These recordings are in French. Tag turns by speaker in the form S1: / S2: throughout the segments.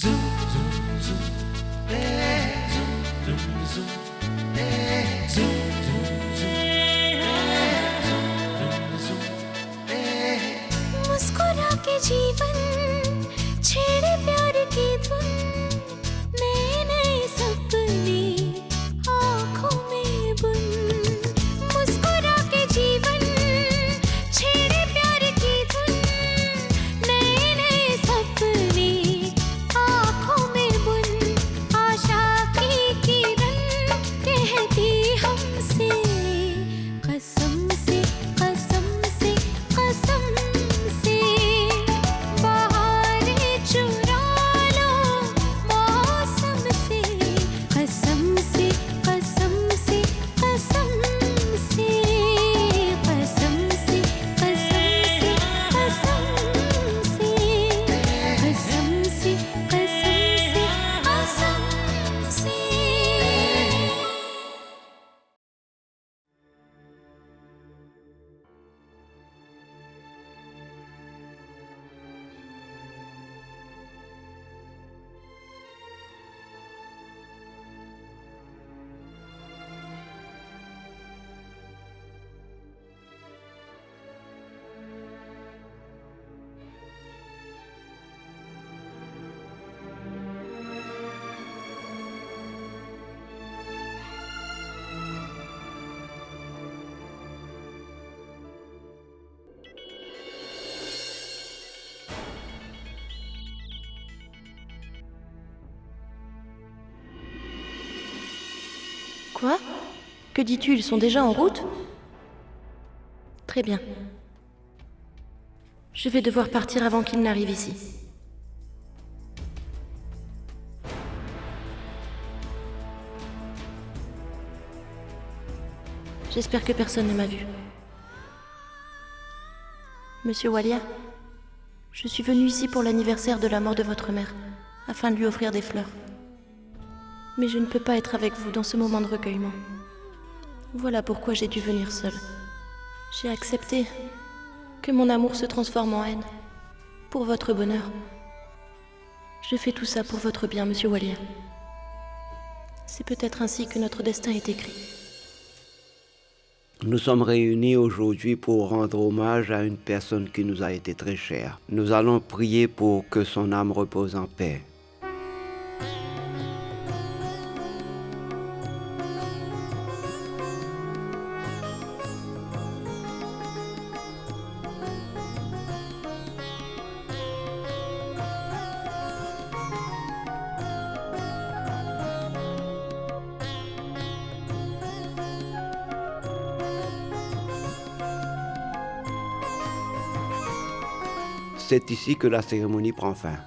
S1: मुस्कुरा के जीवन छेड़े प्यार की धुन नए नए सपने आँखों में बुन मुस्कुरा के जीवन छेड़े प्यार की धुन नए नए सपने आँखों में बुन आशा की किरण कहती हमसे कसम से कसम से कसम से बहारें चुरा लो मौसम से कसम से कसम से कसम से कसम से कसम से कसम से कसम से कसम से कसम से
S2: Quoi ? Que dis-tu ? Ils sont déjà en route ? Très bien. Je vais devoir partir avant qu'ils n'arrivent ici. J'espère que personne ne m'a vu. Monsieur Walia, je suis venu ici pour l'anniversaire de la mort de votre mère, afin de lui offrir des fleurs. Mais je ne peux pas être avec vous dans ce moment de recueillement. Voilà pourquoi j'ai dû venir seule. J'ai accepté que mon amour se transforme en haine, pour votre bonheur. Je fais tout ça pour votre bien, monsieur Walia. C'est peut-être ainsi que notre destin est écrit.
S3: Nous sommes réunis aujourd'hui pour rendre hommage à une personne qui nous a été très chère. Nous allons prier pour que son âme repose en paix. C'est ici que la cérémonie prend fin.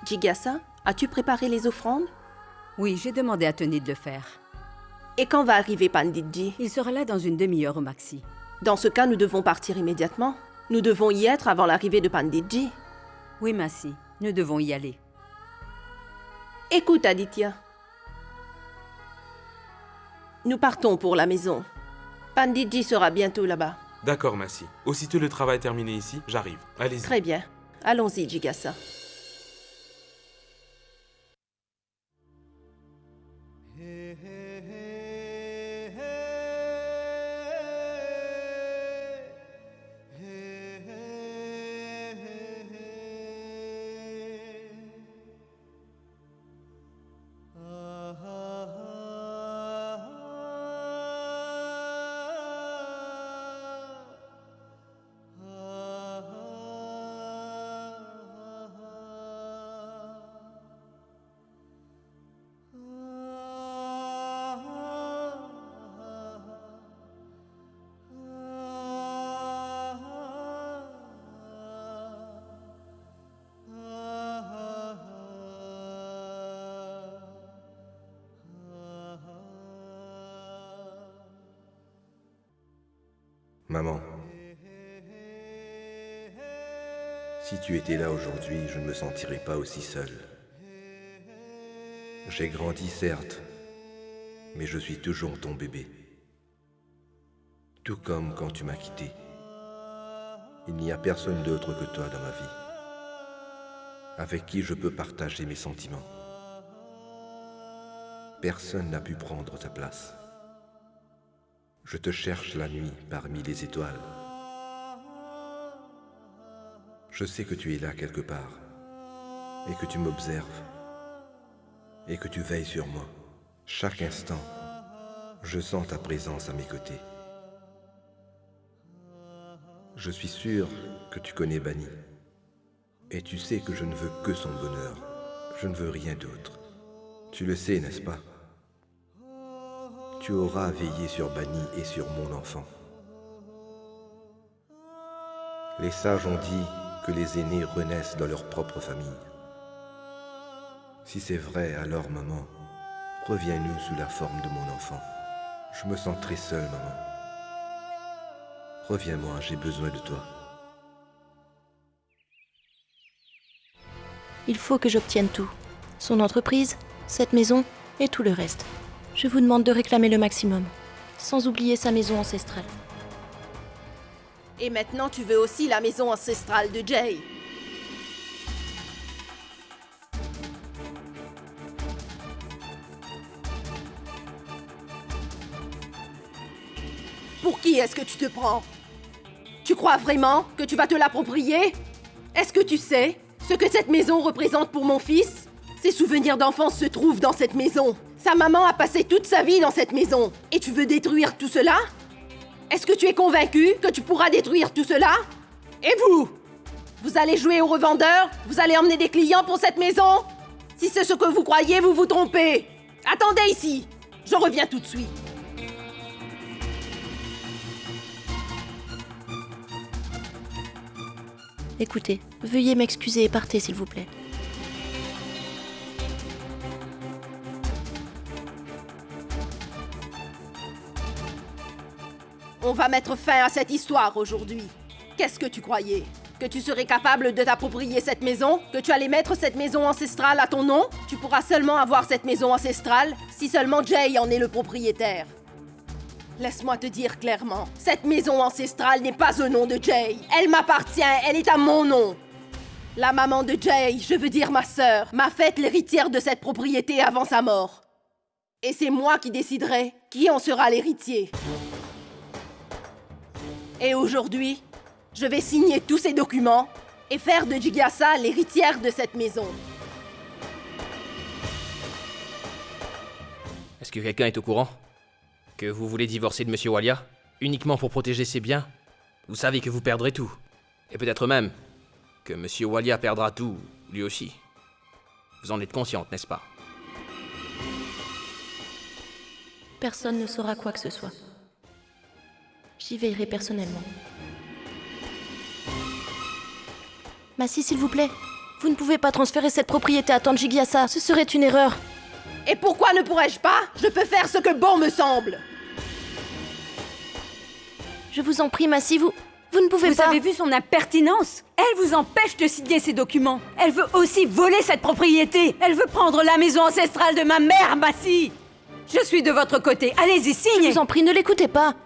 S4: Jigasa, as-tu préparé les offrandes?
S5: Oui, j'ai demandé à Tony de le faire.
S4: Et quand va arriver Panditji?
S5: Il sera là dans une demi-heure au maxi.
S4: Dans ce cas, nous devons partir immédiatement. Nous devons y être avant l'arrivée de Panditji.
S5: Oui, Massi, nous devons y aller.
S4: Écoute, Aditya. Nous partons pour la maison. Panditji sera bientôt là-bas.
S6: D'accord, Massi. Aussitôt le travail terminé ici, j'arrive. Allez-y.
S4: Très bien. Allons-y, Jigasa.
S6: Maman.
S7: Si tu étais là aujourd'hui, je ne me sentirais pas aussi seul. J'ai grandi, certes, mais je suis toujours ton bébé. Tout comme quand tu m'as quitté. Il n'y a personne d'autre que toi dans ma vie, avec qui je peux partager mes sentiments. Personne n'a pu prendre ta place. Je te cherche la nuit parmi les étoiles. Je sais que tu es là quelque part, et que tu m'observes, et que tu veilles sur moi. Chaque instant, je sens ta présence à mes côtés. Je suis sûr que tu connais Bani, et tu sais que je ne veux que son bonheur. Je ne veux rien d'autre. Tu le sais, n'est-ce pas? Tu auras veillé sur Bani et sur mon enfant. Les sages ont dit que les aînés renaissent dans leur propre famille. Si c'est vrai, alors maman, reviens-nous sous la forme de mon enfant. Je me sens très seul, maman. Reviens-moi, j'ai besoin de toi.
S2: Il faut que j'obtienne tout. Son entreprise, cette maison et tout le reste. Je vous demande de réclamer le maximum, sans oublier sa maison ancestrale.
S4: Et maintenant, tu veux aussi la maison ancestrale de Jay. Pour qui est-ce que tu te prends? Tu crois vraiment que tu vas te l'approprier? Est-ce que tu sais ce que cette maison représente pour mon fils? Ses souvenirs d'enfance se trouvent dans cette maison. Sa maman a passé toute sa vie dans cette maison. Et tu veux détruire tout cela? Est-ce que tu es convaincu que tu pourras détruire tout cela? Et vous? Vous allez jouer au revendeur? Vous allez emmener des clients pour cette maison? Si c'est ce que vous croyez, vous vous trompez. Attendez ici. Je reviens tout de suite.
S2: Écoutez, veuillez m'excuser et partez s'il vous plaît.
S4: On va mettre fin à cette histoire aujourd'hui. Qu'est-ce que tu croyais? Que tu serais capable de t'approprier cette maison? Que tu allais mettre cette maison ancestrale à ton nom? Tu pourras seulement avoir cette maison ancestrale si seulement Jay en est le propriétaire. Laisse-moi te dire clairement, cette maison ancestrale n'est pas au nom de Jay. Elle m'appartient, elle est à mon nom. La maman de Jay, je veux dire ma sœur, m'a faite l'héritière de cette propriété avant sa mort. Et c'est moi qui déciderai qui en sera l'héritier. Et aujourd'hui, je vais signer tous ces documents et faire de Jigyasa l'héritière de cette maison.
S8: Est-ce que quelqu'un est au courant que vous voulez divorcer de Monsieur Walia uniquement pour protéger ses biens? Vous savez que vous perdrez tout. Et peut-être même que Monsieur Walia perdra tout, lui aussi. Vous en êtes consciente, n'est-ce pas?
S2: Personne ne saura quoi que ce soit. J'y veillerai personnellement. Massi, s'il vous plaît, vous ne pouvez pas transférer cette propriété à Tante Jigyasa, ce serait une erreur.
S4: Et pourquoi ne pourrais-je pas? Je peux faire ce que bon me semble.
S2: Je vous en prie, Massi, vous ne pouvez
S5: Vous
S2: pas...
S5: avez vu son impertinence? Elle vous empêche de signer ces documents. Elle veut aussi voler cette propriété. Elle veut prendre la maison ancestrale de ma mère, Massi. Je suis de votre côté. Allez-y, signez.
S2: Je vous en prie, ne l'écoutez pas.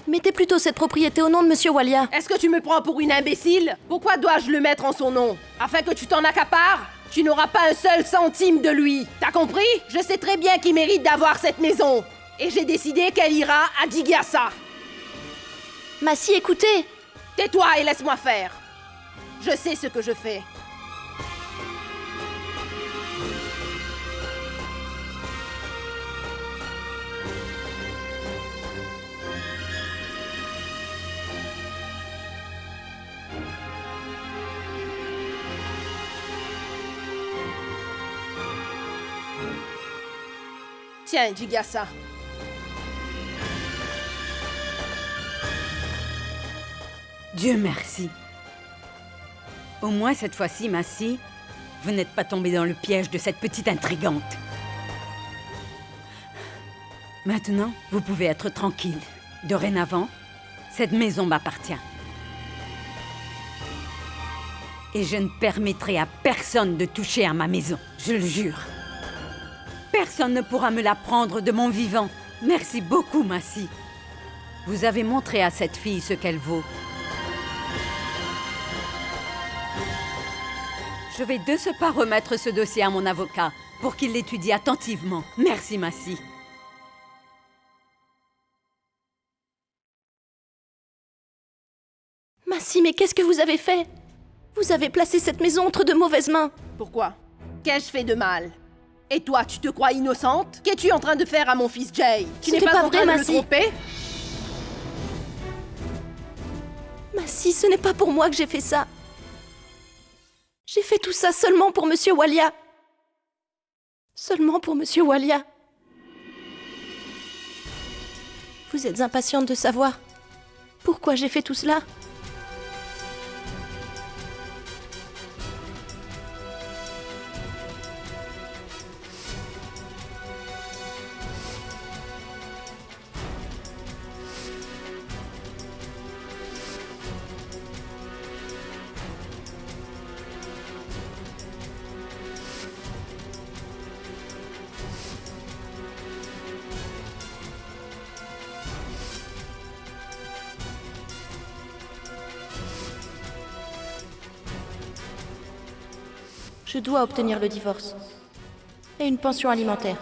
S2: Mettez plutôt cette propriété au nom de Monsieur Walia.
S4: Est-ce que tu me prends pour une imbécile? Pourquoi dois-je le mettre en son nom? Afin que tu t'en accapares? Tu n'auras pas un seul centime de lui. T'as compris? Je sais très bien qu'il mérite d'avoir cette maison. Et j'ai décidé qu'elle ira à Jigyasa.
S2: Massi, écoutez.
S4: Tais-toi et laisse-moi faire. Je sais ce que je fais. Tiens, Jigyasa.
S5: Dieu merci. Au moins cette fois-ci, Massi, vous n'êtes pas tombé dans le piège de cette petite intrigante. Maintenant, vous pouvez être tranquille. Dorénavant, cette maison m'appartient. Et je ne permettrai à personne de toucher à ma maison, je le jure. Personne ne pourra me la prendre de mon vivant. Merci beaucoup, Massy. Vous avez montré à cette fille ce qu'elle vaut. Je vais de ce pas remettre ce dossier à mon avocat pour qu'il l'étudie attentivement. Merci, Massy.
S2: Massy, mais qu'est-ce que vous avez fait? Vous avez placé cette maison entre de mauvaises mains.
S4: Pourquoi? Qu'ai-je fait de mal? Et toi, tu te crois innocente? Qu'es-tu en train de faire à mon fils Jay? Tu n'es
S2: Ce n'est pas
S4: en
S2: vrai,
S4: train de le
S2: Massy.
S4: tromper?
S2: Massy, ce n'est pas pour moi que j'ai fait ça. J'ai fait tout ça seulement pour Monsieur Walia. Seulement pour Monsieur Walia. Vous êtes impatiente de savoir pourquoi j'ai fait tout cela? Je dois obtenir le divorce et une pension alimentaire.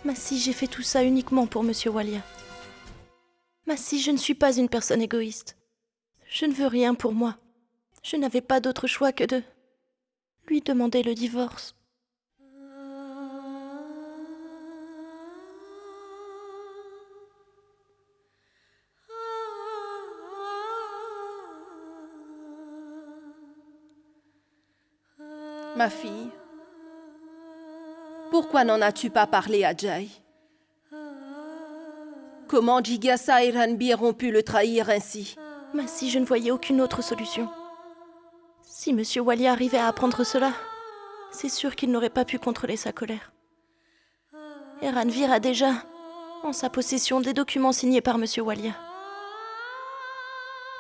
S2: Massy, j'ai fait tout ça uniquement pour Monsieur Walia. Massy, je ne suis pas une personne égoïste. Je ne veux rien pour moi. Je n'avais pas d'autre choix que de lui demander le divorce.
S4: Ma fille, pourquoi n'en as-tu pas parlé à Jay? Comment Jigyasa et Ranbir ont pu le trahir ainsi?
S2: Massy, je ne voyais aucune autre solution. Si Monsieur Walia arrivait à apprendre cela, c'est sûr qu'il n'aurait pas pu contrôler sa colère. Et Ranvir a déjà en sa possession des documents signés par Monsieur Walia.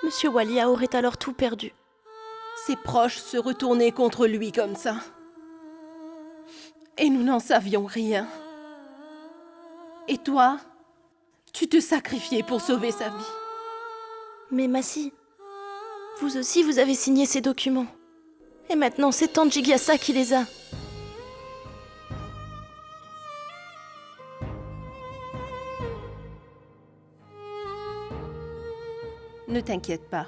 S2: Monsieur Walia aurait alors tout perdu.
S4: Ses proches se retournaient contre lui comme ça. Et nous n'en savions rien. Et toi, tu te sacrifiais pour sauver sa vie.
S2: Mais Massy, vous aussi vous avez signé ces documents. Et maintenant c'est Tante Jigyasa qui les a.
S4: Ne t'inquiète pas.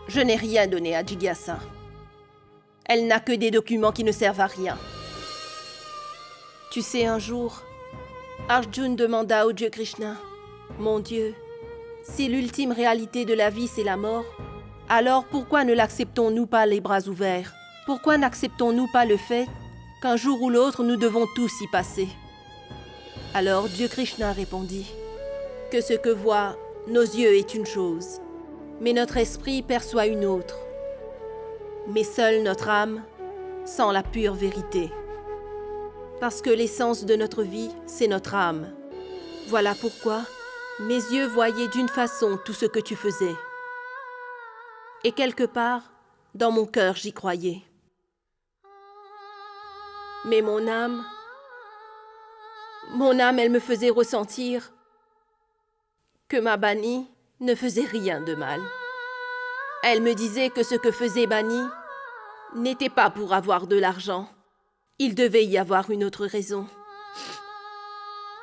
S4: Je n'ai rien donné à Jigyasa. Elle n'a que des documents qui ne servent à rien. Tu sais, un jour, Arjun demanda au dieu Krishna, « Mon Dieu, si l'ultime réalité de la vie c'est la mort, alors pourquoi ne l'acceptons-nous pas les bras ouverts? Pourquoi n'acceptons-nous pas le fait qu'un jour ou l'autre nous devons tous y passer ?» Alors dieu Krishna répondit que ce que voient nos yeux est une chose, mais notre esprit perçoit une autre. Mais seule notre âme sent la pure vérité. Parce que l'essence de notre vie, c'est notre âme. Voilà pourquoi mes yeux voyaient d'une façon tout ce que tu faisais. Et quelque part, dans mon cœur, j'y croyais. Mais mon âme, elle me faisait ressentir que ma Bani ne faisait rien de mal. Elle me disait que ce que faisait Bani n'était pas pour avoir de l'argent. Il devait y avoir une autre raison.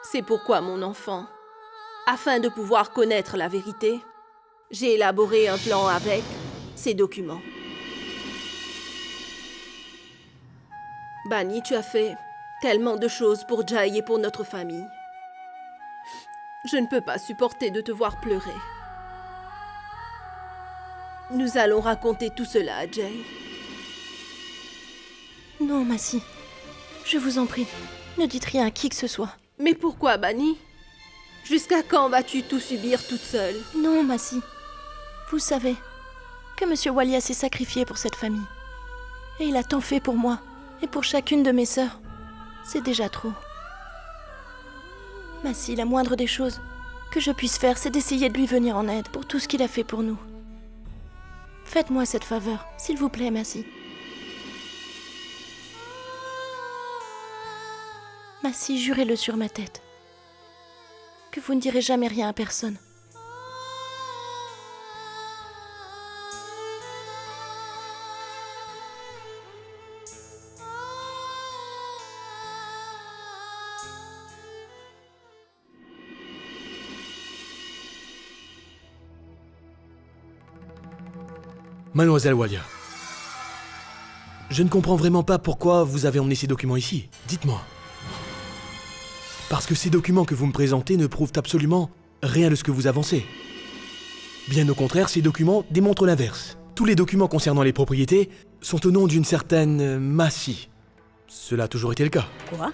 S4: C'est pourquoi, mon enfant, afin de pouvoir connaître la vérité, j'ai élaboré un plan avec ces documents. Bani, tu as fait tellement de choses pour Jai et pour notre famille. Je ne peux pas supporter de te voir pleurer. Nous allons raconter tout cela à Jai.
S2: Non, Massie. Je vous en prie, ne dites rien à qui que ce soit.
S4: Mais pourquoi, Bani? Jusqu'à quand vas-tu tout subir toute seule?
S2: Non, Massie. Vous savez que Monsieur Walia s'est sacrifié pour cette famille. Et il a tant fait pour moi et pour chacune de mes sœurs. C'est déjà trop. Massie, la moindre des choses que je puisse faire, c'est d'essayer de lui venir en aide pour tout ce qu'il a fait pour nous. Faites-moi cette faveur, s'il vous plaît, Massie. Massie, jurez-le sur ma tête. Que vous ne direz jamais rien à personne.
S9: Mademoiselle Walia, je ne comprends vraiment pas pourquoi vous avez emmené ces documents ici. Dites-moi. Parce que ces documents que vous me présentez ne prouvent absolument rien de ce que vous avancez. Bien au contraire, ces documents démontrent l'inverse. Tous les documents concernant les propriétés sont au nom d'une certaine Massie. Cela a toujours été le cas.
S5: Quoi?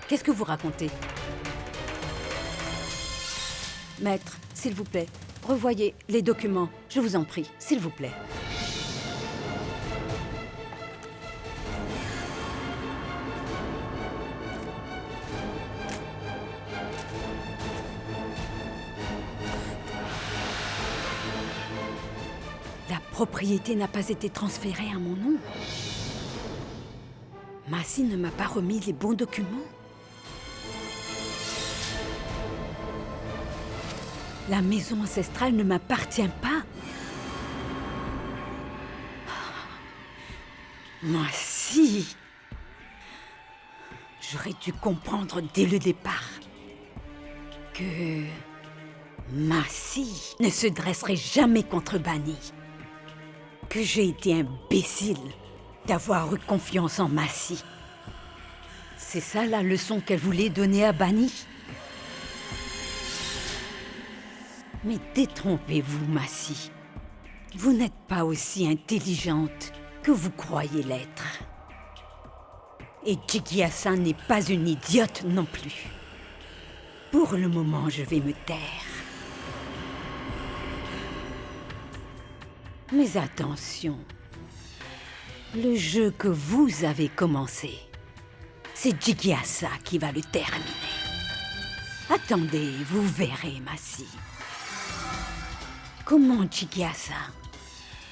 S5: Qu'est-ce que vous racontez? Maître, s'il vous plaît, revoyez les documents, je vous en prie, s'il vous plaît. La propriété n'a pas été transférée à mon nom. Massie ne m'a pas remis les bons documents. La maison ancestrale ne m'appartient pas. Massie, j'aurais dû comprendre dès le départ que Massie ne se dresserait jamais contre Bani. Que j'ai été imbécile d'avoir eu confiance en Massie. C'est ça la leçon qu'elle voulait donner à Bani? Mais détrompez-vous, Massie. Vous n'êtes pas aussi intelligente que vous croyez l'être. Et Jigyasa n'est pas une idiote non plus. Pour le moment, je vais me taire. Mais attention, le jeu que vous avez commencé, c'est Jigyasa qui va le terminer. Attendez, vous verrez, Massie. Comment Jigyasa,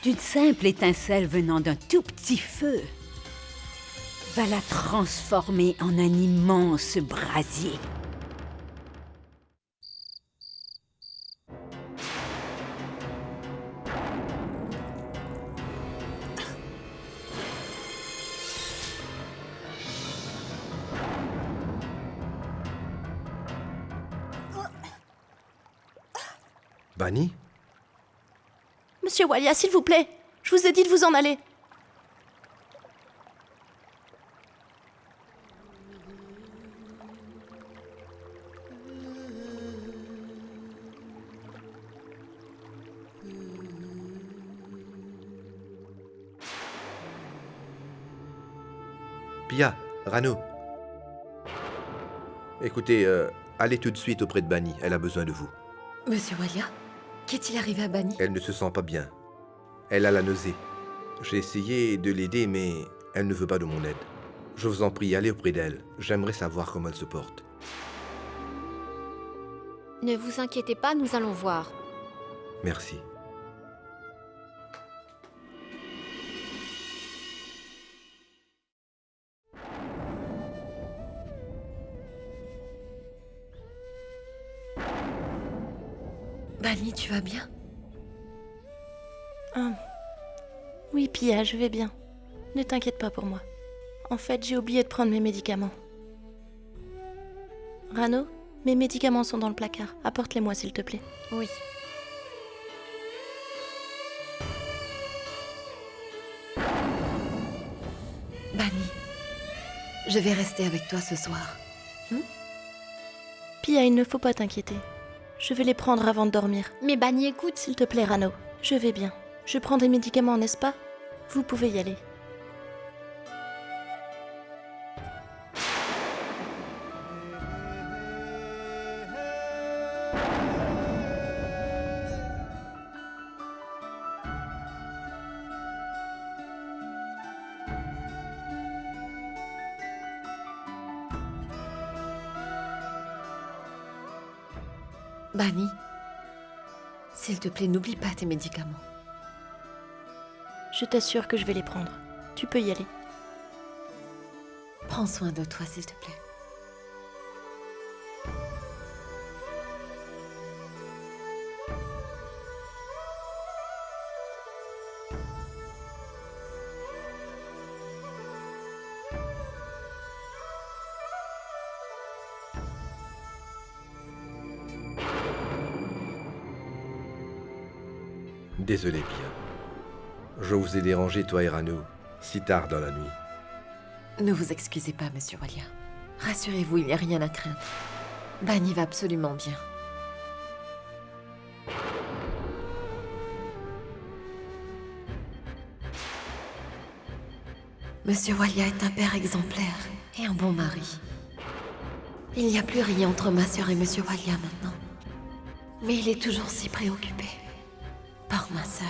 S5: d'une simple étincelle venant d'un tout petit feu, va la transformer en un immense brasier.
S7: Bani?
S2: Monsieur Walia, s'il vous plaît, je vous ai dit de vous en aller.
S7: Pia, Rano. Écoutez, allez tout de suite auprès de Bani, elle a besoin de vous.
S10: Monsieur Walia, qu'est-il arrivé à Bani?
S7: Elle ne se sent pas bien. Elle a la nausée. J'ai essayé de l'aider, mais elle ne veut pas de mon aide. Je vous en prie, allez auprès d'elle. J'aimerais savoir comment elle se porte.
S10: Ne vous inquiétez pas, nous allons voir.
S7: Merci.
S10: Bani, tu vas bien?
S2: Oui, Pia, je vais bien. Ne t'inquiète pas pour moi. En fait, j'ai oublié de prendre mes médicaments. Rano, mes médicaments sont dans le placard. Apporte-les-moi, s'il te plaît.
S10: Oui. Bani, je vais rester avec toi ce soir.
S2: Pia, il ne faut pas t'inquiéter. Je vais les prendre avant de dormir.
S10: Mais Bani, écoute.
S2: S'il te plaît, Rano, je vais bien. Je prends des médicaments, n'est-ce pas? Vous pouvez y aller.
S10: Bani, s'il te plaît, n'oublie pas tes médicaments.
S2: Je t'assure que je vais les prendre. Tu peux y aller.
S10: Prends soin de toi, s'il te plaît.
S7: Désolé, Pia. Je vous ai dérangé, toi et Rano, si tard dans la nuit.
S10: Ne vous excusez pas, monsieur Walia. Rassurez-vous, il n'y a rien à craindre. Bani va absolument bien. Monsieur Walia est un père exemplaire et un bon mari. Il n'y a plus rien entre ma sœur et monsieur Walia maintenant. Mais il est toujours si préoccupé par ma sœur.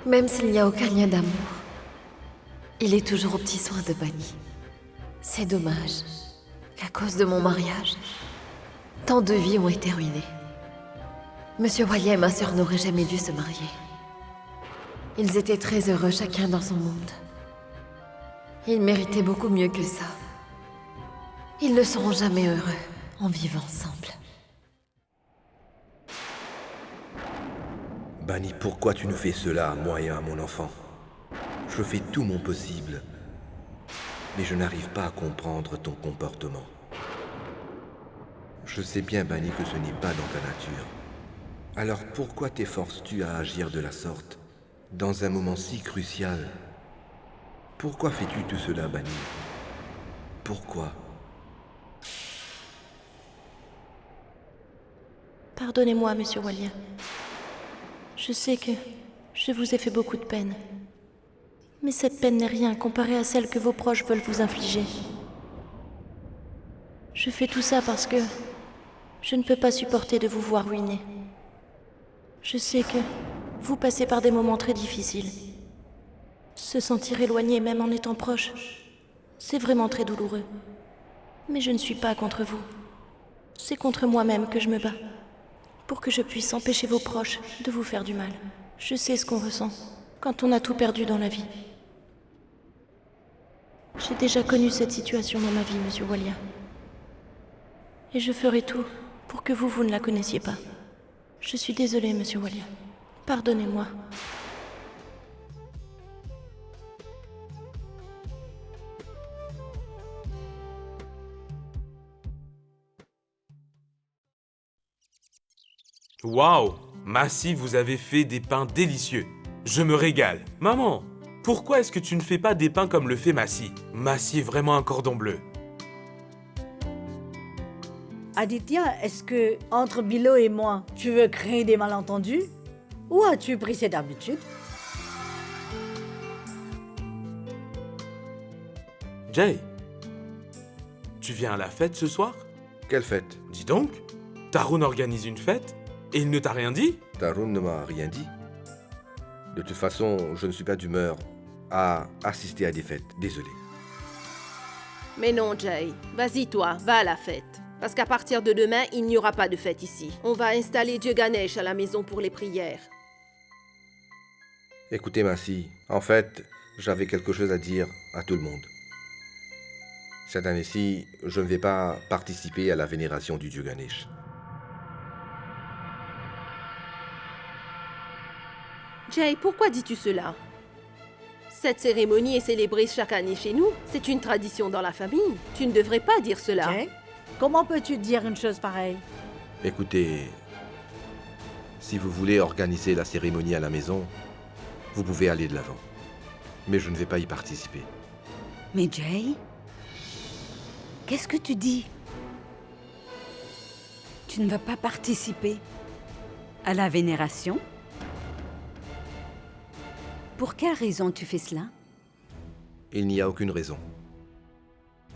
S10: Même s'il n'y a aucun lien d'amour, il est toujours aux petits soins de Bani. C'est dommage qu'à cause de mon mariage, tant de vies ont été ruinées. Monsieur Walia et ma sœur n'auraient jamais dû se marier. Ils étaient très heureux chacun dans son monde. Ils méritaient beaucoup mieux que ça. Ils ne seront jamais heureux en vivant ensemble.
S7: Bani, pourquoi tu nous fais cela à moi et à mon enfant? Je fais tout mon possible, mais je n'arrive pas à comprendre ton comportement. Je sais bien, Bani, que ce n'est pas dans ta nature. Alors pourquoi t'efforces-tu à agir de la sorte, dans un moment si crucial? Pourquoi fais-tu tout cela, Bani? Pourquoi?
S2: Pardonnez-moi, monsieur Walia. Je sais que je vous ai fait beaucoup de peine. Mais cette peine n'est rien comparée à celle que vos proches veulent vous infliger. Je fais tout ça parce que je ne peux pas supporter de vous voir ruiner. Je sais que vous passez par des moments très difficiles. Se sentir éloigné même en étant proche, c'est vraiment très douloureux. Mais je ne suis pas contre vous. C'est contre moi-même que je me bats. Pour que je puisse empêcher vos proches de vous faire du mal. Je sais ce qu'on ressent quand on a tout perdu dans la vie. J'ai déjà connu cette situation dans ma vie, monsieur Walia. Et je ferai tout pour que vous ne la connaissiez pas. Je suis désolée, monsieur Walia. Pardonnez-moi.
S6: Waouh! Massi, vous avez fait des pains délicieux. Je me régale. Maman, pourquoi est-ce que tu ne fais pas des pains comme le fait Massi? Massi est vraiment un cordon bleu.
S11: Aditya, est-ce que, entre Bilo et moi, tu veux créer des malentendus? Ou as-tu pris cette habitude?
S6: Jay, tu viens à la fête ce soir?
S7: Quelle fête?
S6: Dis donc, Tarun organise une fête et il ne t'a rien dit?
S7: Tarun ne m'a rien dit. De toute façon, je ne suis pas d'humeur à assister à des fêtes. Désolé.
S4: Mais non, Jay. Vas-y, toi, va à la fête. Parce qu'à partir de demain, il n'y aura pas de fête ici. On va installer Dieu Ganesh à la maison pour les prières.
S7: Écoutez, Massi, en fait, j'avais quelque chose à dire à tout le monde. Cette année-ci, je ne vais pas participer à la vénération du Dieu Ganesh.
S4: Jay, pourquoi dis-tu cela? Cette cérémonie est célébrée chaque année chez nous. C'est une tradition dans la famille. Tu ne devrais pas dire cela.
S11: Jay, comment peux-tu dire une chose pareille?
S7: Écoutez, si vous voulez organiser la cérémonie à la maison, vous pouvez aller de l'avant. Mais je ne vais pas y participer.
S5: Mais Jay, qu'est-ce que tu dis? Tu ne vas pas participer à la vénération? Pour quelle raison tu fais cela?
S7: Il n'y a aucune raison.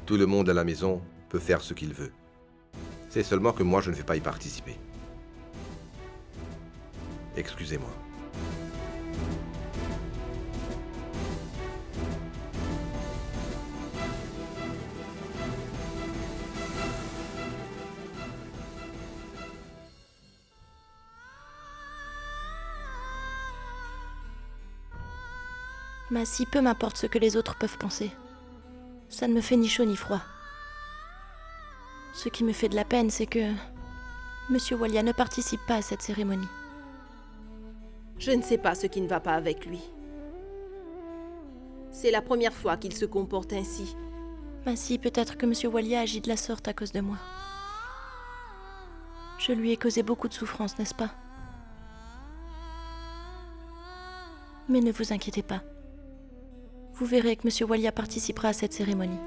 S7: Tout le monde à la maison peut faire ce qu'il veut. C'est seulement que moi, je ne vais pas y participer. Excusez-moi.
S2: Massie, peu m'importe ce que les autres peuvent penser. Ça ne me fait ni chaud ni froid. Ce qui me fait de la peine, c'est que Monsieur Walia ne participe pas à cette cérémonie.
S4: Je ne sais pas ce qui ne va pas avec lui. C'est la première fois qu'il se comporte ainsi.
S2: Massie, peut-être que Monsieur Walia agit de la sorte à cause de moi. Je lui ai causé beaucoup de souffrance, n'est-ce pas? Mais ne vous inquiétez pas. Vous verrez que Monsieur Walia participera à cette cérémonie.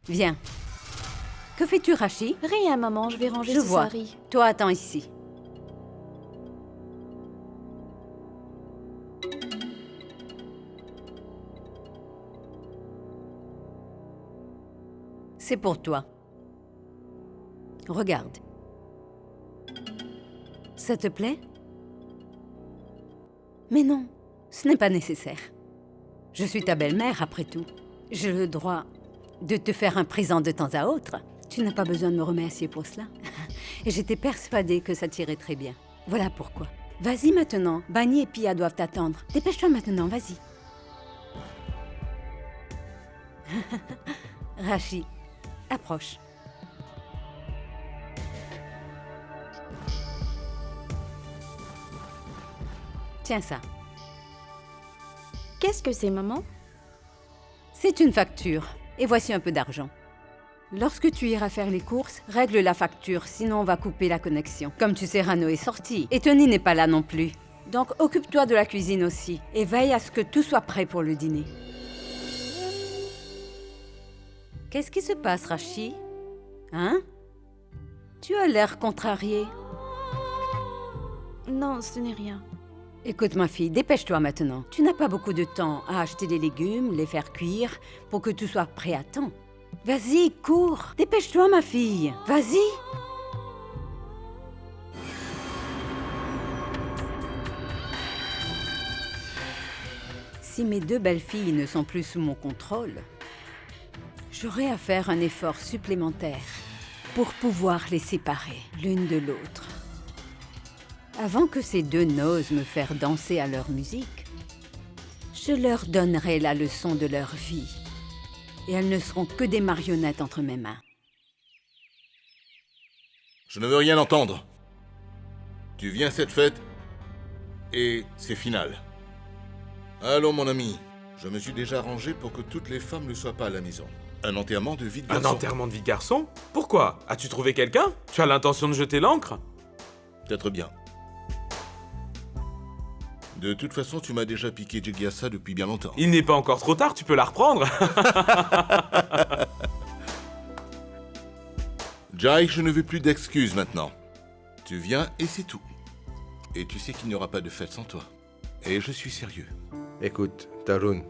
S5: Viens. Que fais-tu, Rachi?
S12: Rien, maman, je vais ranger
S5: Je
S12: ce
S5: vois.
S12: sari.
S5: Toi, attends ici. C'est pour toi. Regarde. Ça te plaît? Mais non, ce n'est pas nécessaire. Je suis ta belle-mère, après tout. J'ai le droit de te faire un présent de temps à autre. Tu n'as pas besoin de me remercier pour cela. Et j'étais persuadée que ça t'irait très bien. Voilà pourquoi. Vas-y maintenant, Bani et Pia doivent t'attendre. Dépêche-toi maintenant, vas-y. Rachi, approche. Tiens ça.
S12: Qu'est-ce que c'est, maman?
S5: C'est une facture. Et voici un peu d'argent. Lorsque tu iras faire les courses, règle la facture, sinon on va couper la connexion. Comme tu sais, Rano est sorti. Et Tony n'est pas là non plus. Donc occupe-toi de la cuisine aussi. Et veille à ce que tout soit prêt pour le dîner. Qu'est-ce qui se passe, Rachi? Hein? Tu as l'air contrarié.
S12: Non, ce n'est rien.
S5: Écoute ma fille, dépêche-toi maintenant. Tu n'as pas beaucoup de temps à acheter des légumes, les faire cuire, pour que tout soit prêt à temps. Vas-y, cours. Dépêche-toi ma fille. Vas-y. Si mes deux belles-filles ne sont plus sous mon contrôle, j'aurai à faire un effort supplémentaire pour pouvoir les séparer l'une de l'autre. Avant que ces deux n'osent me faire danser à leur musique, je leur donnerai la leçon de leur vie. Et elles ne seront que des marionnettes entre mes mains.
S13: Je ne veux rien entendre. Tu viens à cette fête et c'est final. Allons mon ami, je me suis déjà arrangé pour que toutes les femmes ne soient pas à la maison. Un enterrement de vie de garçon.
S6: Un enterrement de vie de garçon? Pourquoi? As-tu trouvé quelqu'un? Tu as l'intention de jeter l'encre?
S13: Peut-être bien. De toute façon, tu m'as déjà piqué Jigyasa depuis bien longtemps.
S6: Il n'est pas encore trop tard, tu peux la reprendre.
S13: Jai, je ne veux plus d'excuses maintenant. Tu viens et c'est tout. Et tu sais qu'il n'y aura pas de fête sans toi. Et je suis sérieux.
S7: Écoute, Tarun,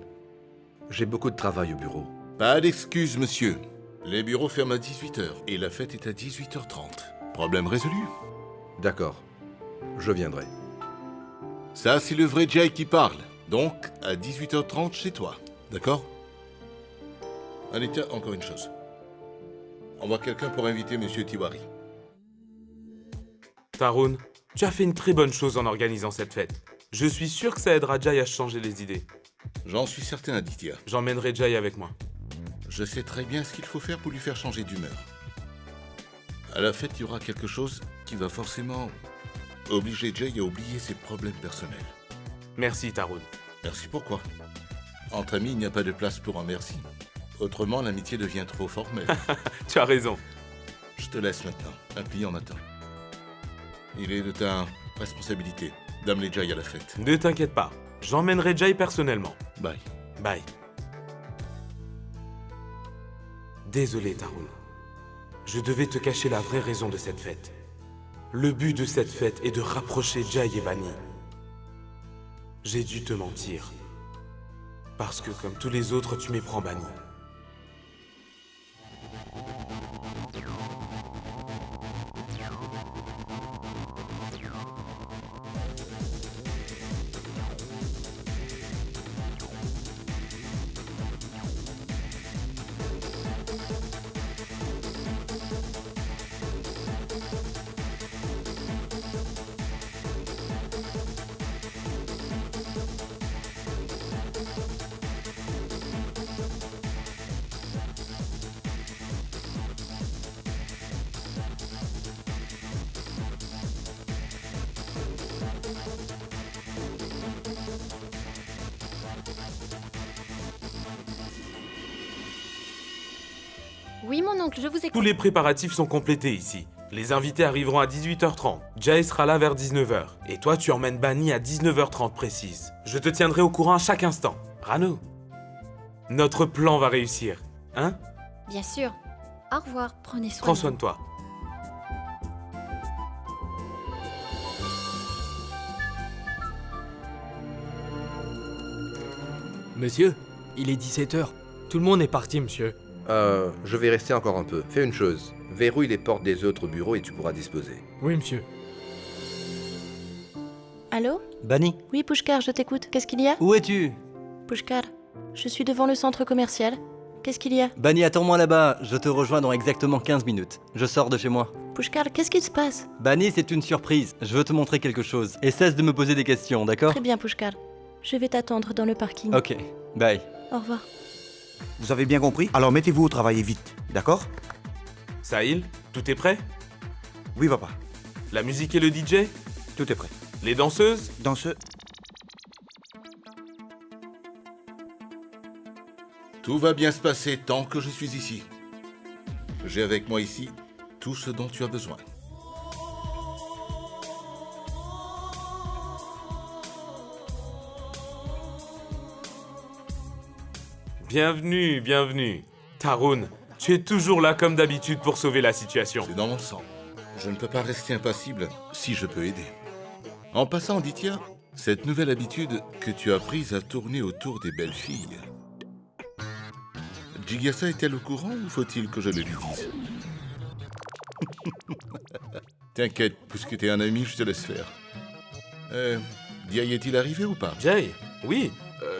S7: j'ai beaucoup de travail au bureau.
S13: Pas d'excuses, monsieur. Les bureaux ferment à 18h et la fête est à 18h30. Problème résolu.
S7: D'accord, je viendrai.
S13: Ça, c'est le vrai Jai qui parle. Donc, à 18h30 chez toi. D'accord? Allez, tiens, encore une chose. Envoie quelqu'un pour inviter Monsieur Tiwari.
S6: Tarun, tu as fait une très bonne chose en organisant cette fête. Je suis sûr que ça aidera Jai à changer les idées.
S13: J'en suis certain, Aditya.
S6: J'emmènerai Jai avec moi.
S13: Je sais très bien ce qu'il faut faire pour lui faire changer d'humeur. À la fête, il y aura quelque chose qui va forcément obliger Jai à oublier ses problèmes personnels.
S6: Merci, Tarun.
S13: Merci pourquoi? Entre amis, il n'y a pas de place pour un merci. Autrement, l'amitié devient trop formelle.
S6: Tu as raison.
S13: Je te laisse maintenant. Un client m'attend. Il est de ta responsabilité d'amener Jai à la fête.
S6: Ne t'inquiète pas. J'emmènerai Jai personnellement.
S13: Bye.
S6: Bye. Désolé, Tarun. Je devais te cacher la vraie raison de cette fête. Le but de cette fête est de rapprocher Jai et Bani. J'ai dû te mentir. Parce que, comme tous les autres, tu méprends Bani.
S12: Oui, mon oncle, je vous écoute.
S6: Tous les préparatifs sont complétés ici. Les invités arriveront à 18h30. Jay sera là vers 19h. Et toi, tu emmènes Bunny à 19h30 précise. Je te tiendrai au courant à chaque instant. Rano, notre plan va réussir. Hein?
S12: Bien sûr. Au revoir. Prenez soin.
S6: Prends soin de toi.
S9: Monsieur, il est 17h. Tout le monde est parti, monsieur.
S7: Je vais rester encore un peu. Fais une chose. Verrouille les portes des autres bureaux et tu pourras disposer.
S9: Oui, monsieur.
S2: Allô?
S14: Bunny,
S2: Oui, Pushkar, je t'écoute. Qu'est-ce qu'il y a?
S14: où es-tu?
S2: Pushkar, je suis devant le centre commercial. Qu'est-ce qu'il y a?
S14: Bunny, attends-moi là-bas. Je te rejoins dans exactement 15 minutes. Je sors de chez moi.
S2: Pushkar, qu'est-ce qui se passe?
S14: Bunny, c'est une surprise. Je veux te montrer quelque chose. Et cesse de me poser des questions, d'accord?
S2: Très bien, Pushkar. Je vais t'attendre dans le parking.
S14: Ok, bye.
S2: Au revoir.
S15: Vous avez bien compris? Alors mettez-vous au travail et vite, d'accord?
S6: Sahil, tout est prêt?
S15: Oui, papa.
S6: La musique et le DJ?
S15: Tout est prêt.
S6: Les danseuses?
S15: Danseux.
S13: Tout va bien se passer tant que je suis ici. J'ai avec moi ici tout ce dont tu as besoin.
S6: Bienvenue, bienvenue. Tarun, tu es toujours là comme d'habitude pour sauver la situation.
S13: C'est dans mon sang. Je ne peux pas rester impassible si je peux aider. En passant, Aditya, cette nouvelle habitude que tu as prise à tourner autour des belles filles. Jigyasa est-elle au courant ou faut-il que je le lui dise? T'inquiète, puisque t'es un ami, je te laisse faire. Jay est-il arrivé ou pas?
S6: Jay? Oui,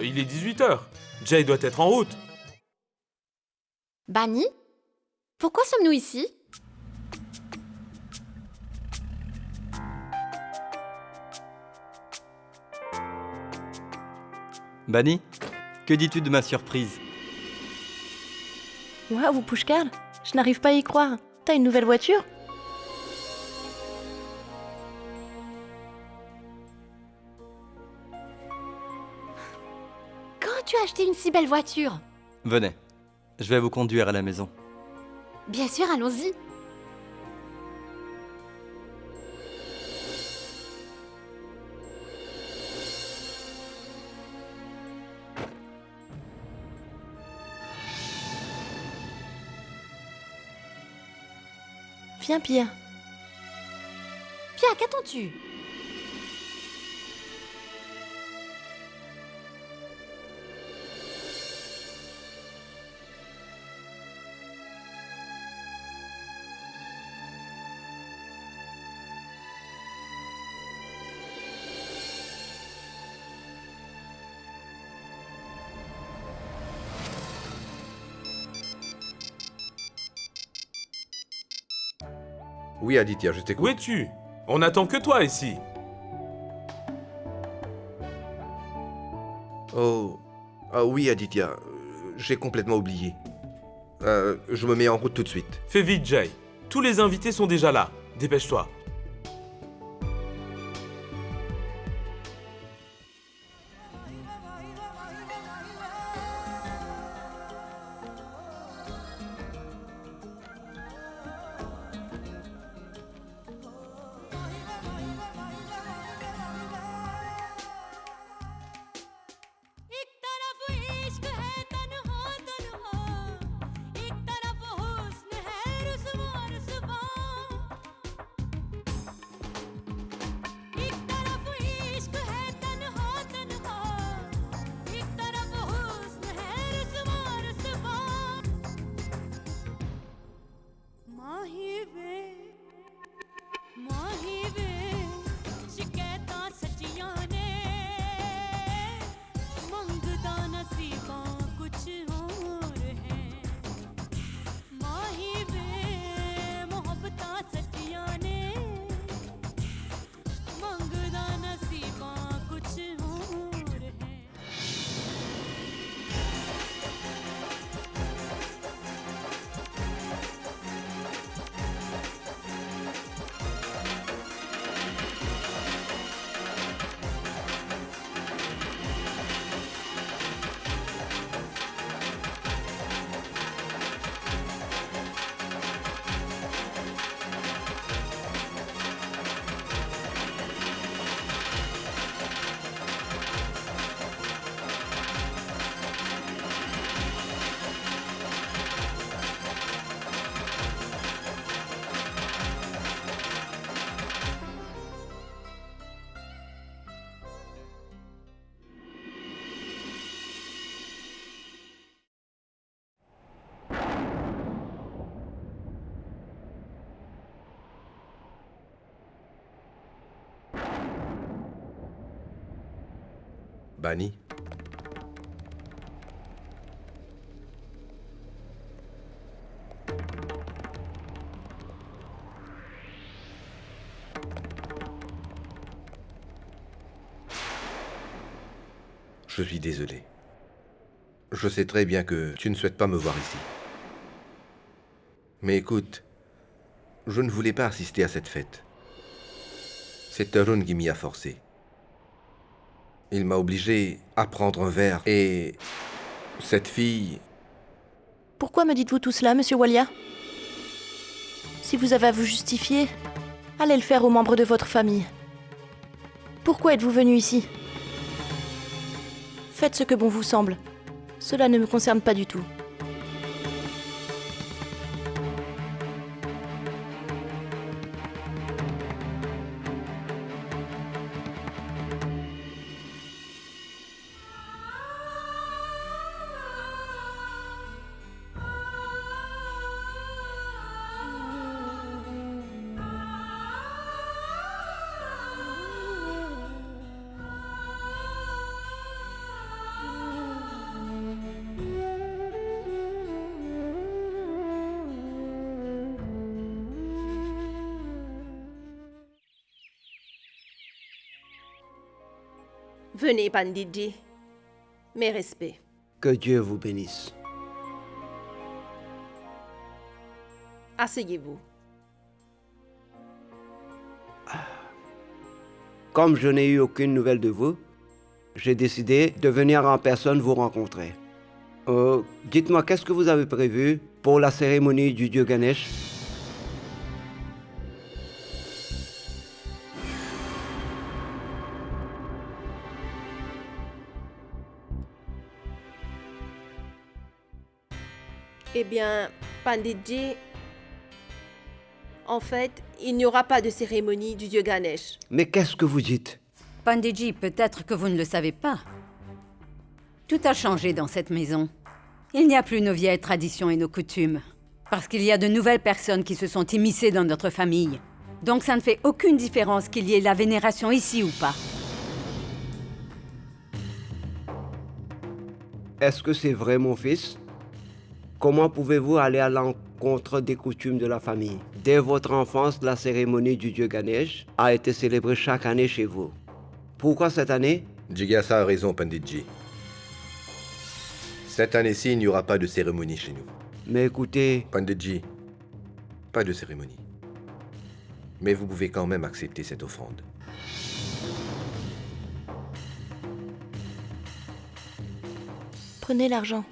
S6: il est 18h. Jay doit être en route.
S12: Bunny? Pourquoi sommes-nous ici?
S14: Bunny, que dis-tu de ma surprise?
S2: Waouh, Pushkar, je n'arrive pas à y croire. T'as une nouvelle voiture?
S12: Quand tu as acheté une si belle voiture?
S14: Venez, je vais vous conduire à la maison.
S12: Bien sûr, allons-y.
S2: Viens, Pia.
S12: Pia, qu'attends-tu?
S7: Oui, Aditya, je t'écoute.
S6: Où es-tu? On n'attend que toi ici.
S7: Oh. Ah oui, Aditya. J'ai complètement oublié. Je me mets en route tout de suite.
S6: Fais vite, Jay. Tous les invités sont déjà là. Dépêche-toi.
S7: Bani? Je suis désolé. Je sais très bien que tu ne souhaites pas me voir ici. Mais écoute, je ne voulais pas assister à cette fête. C'est Tarun qui m'y a forcé. Il m'a obligé à prendre un verre et... cette fille...
S2: Pourquoi me dites-vous tout cela, monsieur Walia? Si vous avez à vous justifier, allez le faire aux membres de votre famille. Pourquoi êtes-vous venu ici? Faites ce que bon vous semble. Cela ne me concerne pas du tout.
S4: Venez, Panditji. Mes respects.
S3: Que Dieu vous bénisse.
S4: Asseyez-vous.
S3: Comme je n'ai eu aucune nouvelle de vous, j'ai décidé de venir en personne vous rencontrer. Dites-moi, qu'est-ce que vous avez prévu pour la cérémonie du dieu Ganesh?
S4: Eh bien, Panditji, en fait, il n'y aura pas de cérémonie du dieu Ganesh.
S3: Mais qu'est-ce que vous dites?
S5: Panditji, peut-être que vous ne le savez pas. Tout a changé dans cette maison. Il n'y a plus nos vieilles traditions et nos coutumes. Parce qu'il y a de nouvelles personnes qui se sont immiscées dans notre famille. Donc ça ne fait aucune différence qu'il y ait la vénération ici ou pas.
S3: Est-ce que c'est vrai, mon fils? Comment pouvez-vous aller à l'encontre des coutumes de la famille? Dès votre enfance, la cérémonie du dieu Ganesh a été célébrée chaque année chez vous. Pourquoi cette année?
S7: Jigyasa a raison, Panditji. Cette année-ci, il n'y aura pas de cérémonie chez nous.
S3: Mais écoutez...
S7: Panditji, pas de cérémonie. Mais vous pouvez quand même accepter cette offrande.
S2: Prenez l'argent.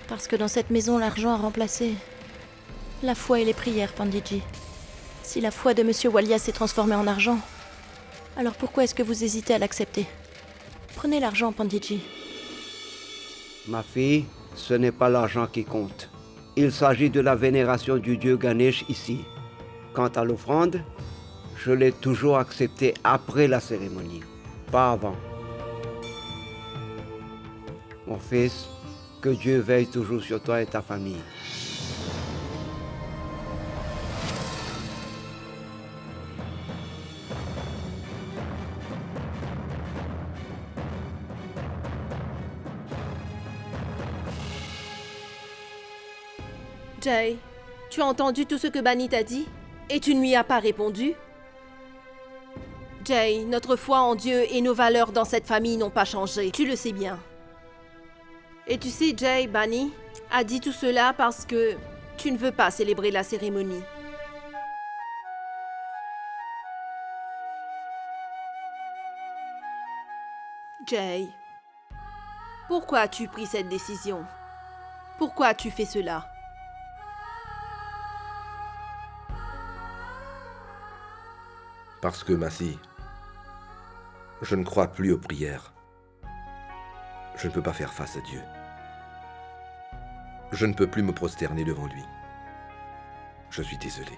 S2: Parce que dans cette maison, l'argent a remplacé la foi et les prières, Panditji. Si la foi de Monsieur Walia s'est transformée en argent, alors pourquoi est-ce que vous hésitez à l'accepter? Prenez l'argent, Panditji.
S3: Ma fille, ce n'est pas l'argent qui compte. Il s'agit de la vénération du dieu Ganesh ici. Quant à l'offrande, je l'ai toujours acceptée après la cérémonie, pas avant. Mon fils, que Dieu veille toujours sur toi et ta famille.
S4: Jay, tu as entendu tout ce que Bani t'a dit? Et tu ne lui as pas répondu? Jay, notre foi en Dieu et nos valeurs dans cette famille n'ont pas changé. Tu le sais bien. Et tu sais, Jay, Bani a dit tout cela parce que tu ne veux pas célébrer la cérémonie. Jay, pourquoi as-tu pris cette décision? Pourquoi as-tu fait cela?
S7: Parce que, Massi, je ne crois plus aux prières. Je ne peux pas faire face à Dieu. Je ne peux plus me prosterner devant lui. Je suis désolé.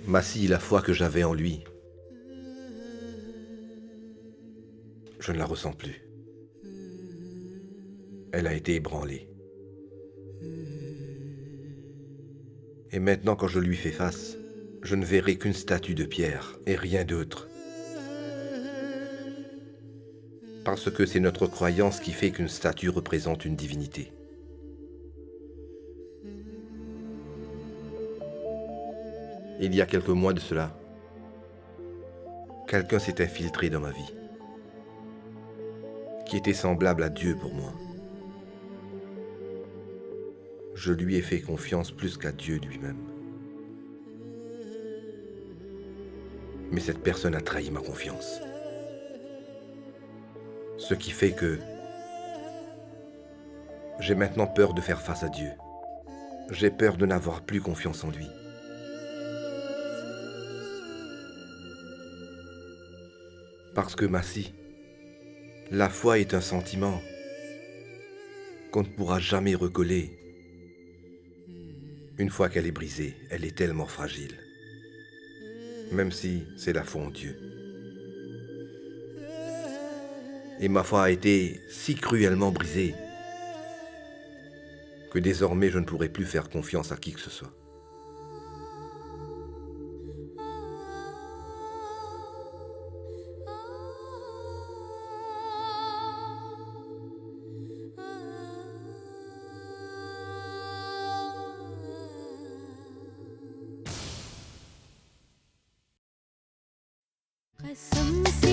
S7: Massi, la foi que j'avais en lui, je ne la ressens plus. Elle a été ébranlée. Et maintenant, quand je lui fais face, je ne verrai qu'une statue de pierre et rien d'autre. Parce que c'est notre croyance qui fait qu'une statue représente une divinité. Il y a quelques mois de cela, quelqu'un s'est infiltré dans ma vie, qui était semblable à Dieu pour moi. Je lui ai fait confiance plus qu'à Dieu lui-même. Mais cette personne a trahi ma confiance. Ce qui fait que j'ai maintenant peur de faire face à Dieu. J'ai peur de n'avoir plus confiance en lui. Parce que Massi, la foi est un sentiment qu'on ne pourra jamais recoller. Une fois qu'elle est brisée, elle est tellement fragile. Même si c'est la foi en Dieu. Et ma foi a été si cruellement brisée que désormais je ne pourrai plus faire confiance à qui que ce soit.
S1: कसम से